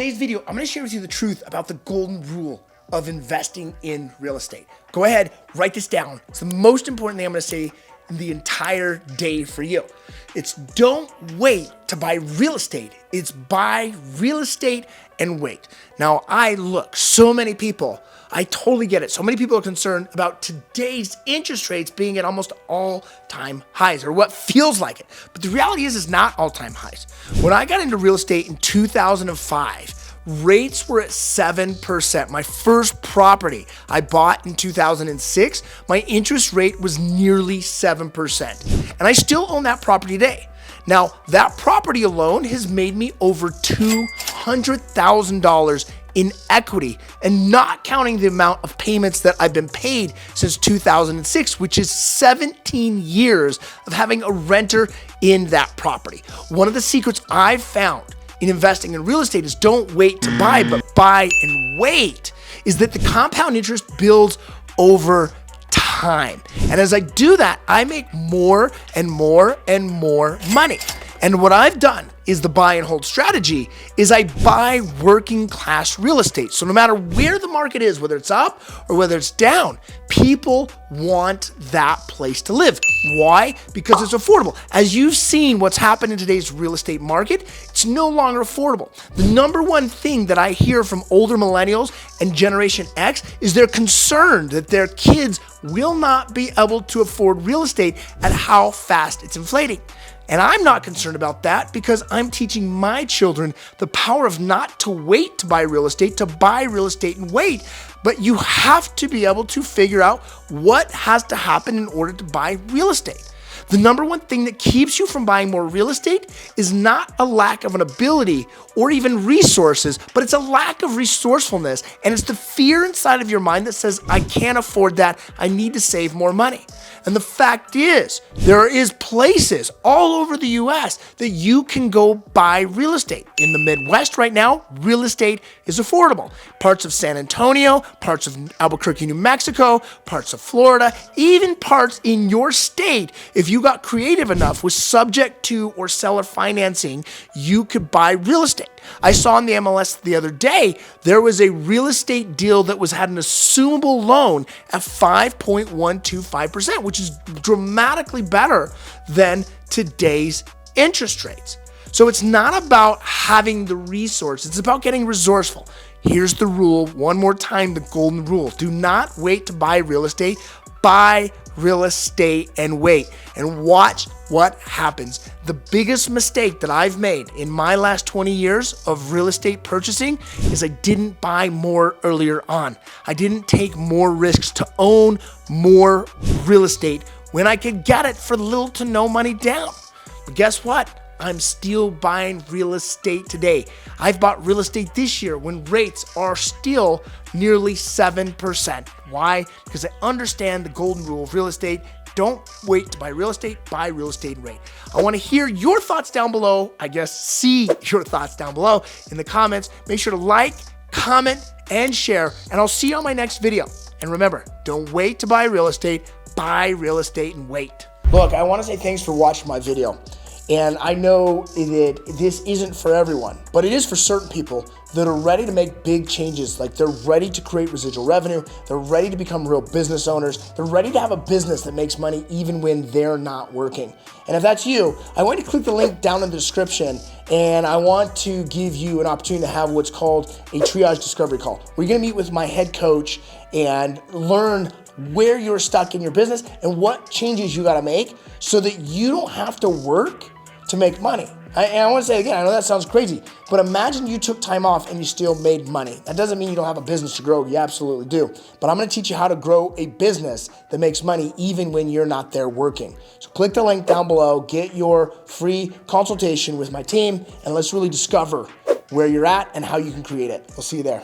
today's video, I'm gonna share with you the truth about the golden rule of investing in real estate. Go ahead, write this down. It's the most important thing I'm gonna say in the entire day for you. It's don't wait to buy real estate. It's buy real estate and wait. Now, so many people, I totally get it. So many people are concerned about today's interest rates being at almost all-time highs, or what feels like it. But the reality is it's not all-time highs. When I got into real estate in 2005, rates were at 7%. My first property I bought in 2006, my interest rate was nearly 7%. And I still own that property today. Now, that property alone has made me over $200,000 in equity, and not counting the amount of payments that I've been paid since 2006, which is 17 years of having a renter in that property. One of the secrets I've found in investing in real estate is don't wait to buy, but buy and wait, is that the compound interest builds over time. And as I do that, I make more and more and more money. And what I've done is the buy and hold strategy is I buy working class real estate. So no matter where the market is, whether it's up or whether it's down, people want that place to live. Why? Because it's affordable. As you've seen what's happened in today's real estate market, it's no longer affordable. The number one thing that I hear from older millennials and Generation X is they're concerned that their kids will not be able to afford real estate at how fast it's inflating. And I'm not concerned about that because I'm teaching my children the power of not to wait to buy real estate, to buy real estate and wait. But you have to be able to figure out what has to happen in order to buy real estate. The number one thing that keeps you from buying more real estate is not a lack of an ability or even resources, but it's a lack of resourcefulness. And it's the fear inside of your mind that says, I can't afford that. I need to save more money. And the fact is, there is places all over the US that you can go buy real estate. In the Midwest right now, real estate is affordable. Parts of San Antonio, parts of Albuquerque, New Mexico, parts of Florida, even parts in your state, if you got creative enough with subject to or seller financing, you could buy real estate. I saw in the MLS the other day, there was a real estate deal that had an assumable loan at 5.125%, which is dramatically better than today's interest rates. So it's not about having the resource, it's about getting resourceful. Here's the rule, one more time, the golden rule. Do not wait to buy real estate. Buy real estate and wait, and watch what happens. The biggest mistake that I've made in my last 20 years of real estate purchasing is I didn't buy more earlier on. I didn't take more risks to own more real estate when I could get it for little to no money down. But guess what? I'm still buying real estate today. I've bought real estate this year when rates are still nearly 7%. Why? Because I understand the golden rule of real estate. Don't wait to buy real estate, buy real estate and wait. I want to hear your thoughts down below. See your thoughts down below in the comments. Make sure to like, comment, and share, and I'll see you on my next video. And remember, don't wait to buy real estate, buy real estate and wait. Look, I want to say thanks for watching my video. And I know that this isn't for everyone, but it is for certain people that are ready to make big changes. Like they're ready to create residual revenue. They're ready to become real business owners. They're ready to have a business that makes money even when they're not working. And if that's you, I want you to click the link down in the description, and I want to give you an opportunity to have what's called a triage discovery call. We're gonna meet with my head coach and learn where you're stuck in your business and what changes you gotta make so that you don't have to work to make money. And I want to say again, I know that sounds crazy, but imagine you took time off and you still made money. That doesn't mean you don't have a business to grow. You absolutely do. But I'm going to teach you how to grow a business that makes money even when you're not there working. So click the link down below, get your free consultation with my team, and let's really discover where you're at and how you can create it. We'll see you there.